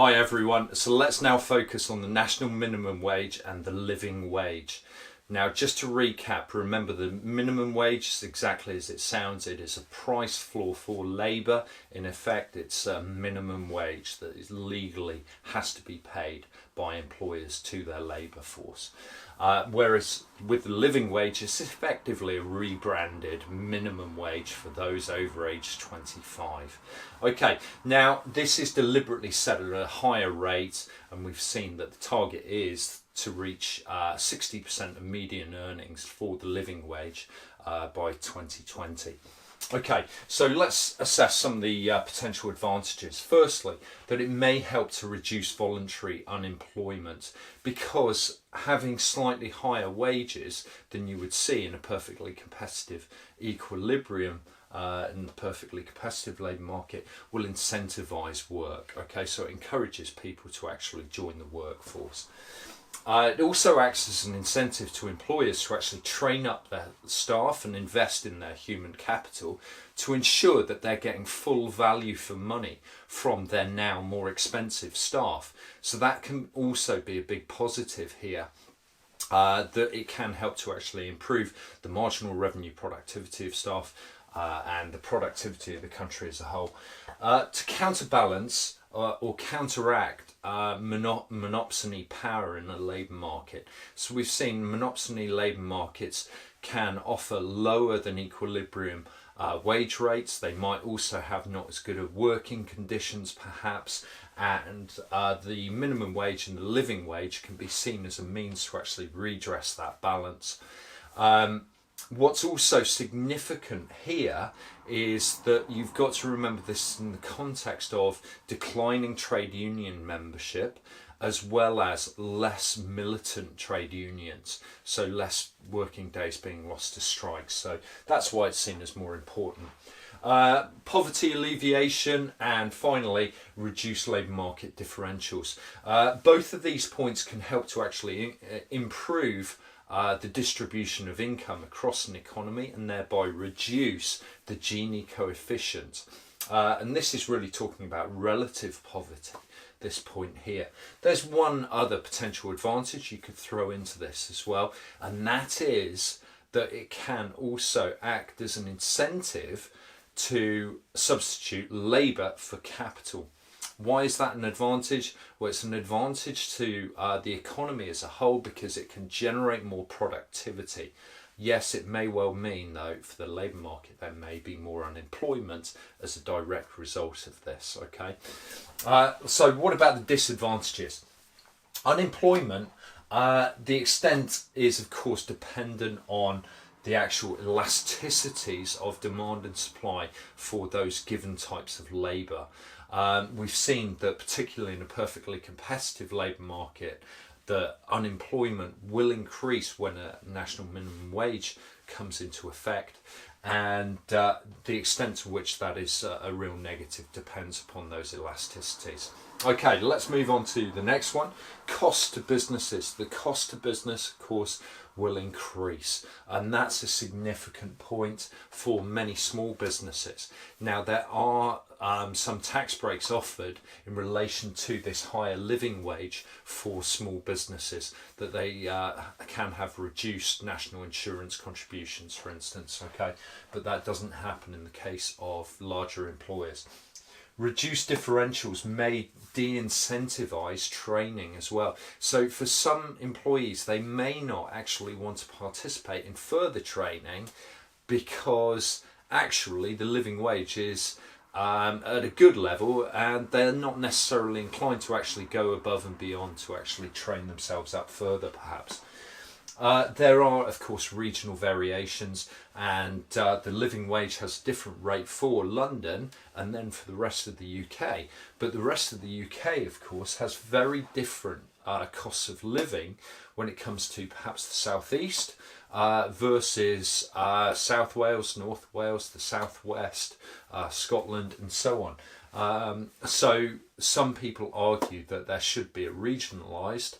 Hi everyone, so let's now focus on the national minimum wage and the living wage. Now just to recap, remember the minimum wage is exactly as it sounds. It is a price floor for labour. In effect, it's a minimum wage that is legally has to be paid by employers to their labour force. Whereas with the living wage, it's effectively a rebranded minimum wage for those over age 25. Okay, now this is deliberately set at a higher rate, and we've seen that the target is to reach 60% of median earnings for the living wage by 2020. Okay, so let's assess some of the potential advantages. Firstly, that it may help to reduce voluntary unemployment, because having slightly higher wages than you would see in a perfectly competitive equilibrium in the perfectly competitive labour market will incentivise work. Okay, so it encourages people to actually join the workforce. It also acts as an incentive to employers to actually train up their staff and invest in their human capital to ensure that they're getting full value for money from their now more expensive staff. So that can also be a big positive here. That it can help to actually improve the marginal revenue productivity of staff and the productivity of the country as a whole. To counterbalance or counteract monopsony power in the labour market. So we've seen monopsony labour markets can offer lower than equilibrium wage rates. They might also have not as good of working conditions perhaps, and the minimum wage and the living wage can be seen as a means to actually redress that balance. What's also significant here is that you've got to remember this in the context of declining trade union membership, as well as less militant trade unions, so less working days being lost to strikes. So that's why it's seen as more important. Poverty alleviation, and finally reduce labour market differentials. Both of these points can help to actually improve the distribution of income across an economy and thereby reduce the Gini coefficient. And this is really talking about relative poverty, this point here. There's one other potential advantage you could throw into this as well, and that is that it can also act as an incentive to substitute labour for capital. Why is that an advantage? Well, it's an advantage to the economy as a whole because it can generate more productivity. Yes, it may well mean, though, for the labour market, there may be more unemployment as a direct result of this, okay? So what about the disadvantages? Unemployment, the extent is, of course, dependent on the actual elasticities of demand and supply for those given types of labour. We've seen that particularly in a perfectly competitive labour market, that unemployment will increase when a national minimum wage comes into effect, and the extent to which that is a real negative depends upon those elasticities. Okay, let's move on to the next one. Cost to businesses. The cost to business, of course, will increase, and that's a significant point for many small businesses. Now, there are some tax breaks offered in relation to this higher living wage for small businesses, that they can have reduced national insurance contributions, for instance, okay, but that doesn't happen in the case of larger employers. Reduced differentials may de-incentivize training as well. So for some employees, they may not actually want to participate in further training because actually the living wage is at a good level and they're not necessarily inclined to actually go above and beyond to actually train themselves up further perhaps. There are, of course, regional variations, and the living wage has a different rate for London and then for the rest of the UK. But the rest of the UK, of course, has very different costs of living when it comes to perhaps the southeast versus South Wales, North Wales, the southwest, Scotland, and so on. So some people argue that there should be a regionalised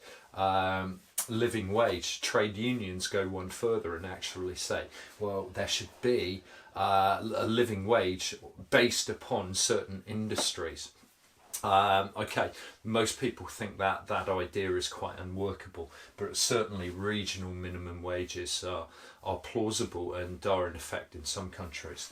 living wage. Trade unions go one further and actually say, well, there should be a living wage based upon certain industries. Okay, most people think that that idea is quite unworkable, but certainly regional minimum wages are plausible and are in effect in some countries.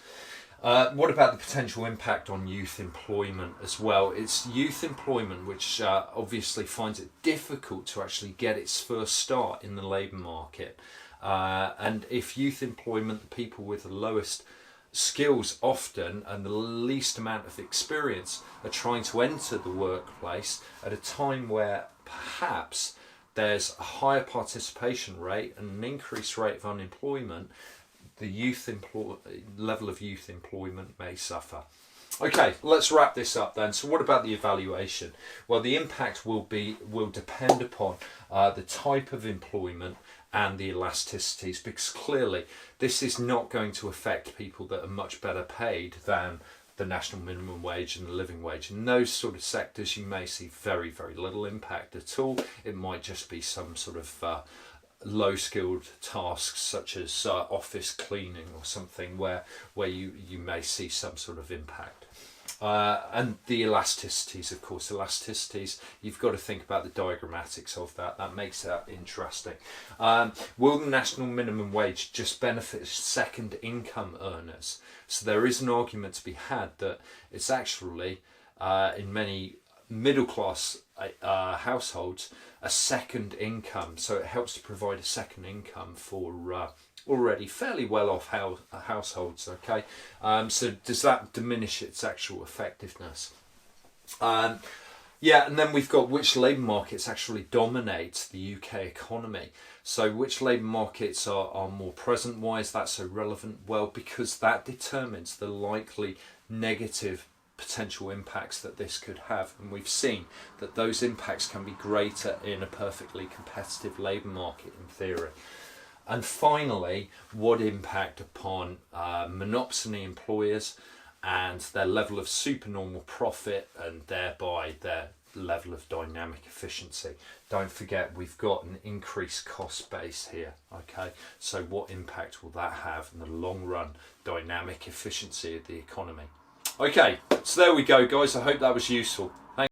What about the potential impact on youth employment as well? It's youth employment which obviously finds it difficult to actually get its first start in the labour market. And if youth employment, the people with the lowest skills often and the least amount of experience are trying to enter the workplace at a time where perhaps there's a higher participation rate and an increased rate of unemployment, the level of youth employment may suffer. Okay, let's wrap this up then. So what about the evaluation? Well, the impact will depend upon the type of employment and the elasticities, because clearly this is not going to affect people that are much better paid than the national minimum wage and the living wage. In those sort of sectors you may see very, very little impact at all. It might just be some sort of low skilled tasks such as office cleaning or something where you may see some sort of impact. And the elasticities, of course, you've got to think about the diagrammatics of that. That makes that interesting. Will the national minimum wage just benefit second income earners? So there is an argument to be had that it's actually, in many middle class households, a second income. So it helps to provide a second income for already fairly well off households. Okay, so does that diminish its actual effectiveness? Yeah, and then we've got which labour markets actually dominate the UK economy. So which labour markets are more present? Why is that so relevant? Well, because that determines the likely negative potential impacts that this could have, and we've seen that those impacts can be greater in a perfectly competitive labour market in theory. And finally, what impact upon monopsony employers and their level of supernormal profit and thereby their level of dynamic efficiency. Don't forget we've got an increased cost base here, okay? So what impact will that have in the long run dynamic efficiency of the economy? Okay, so there we go guys, I hope that was useful. Thank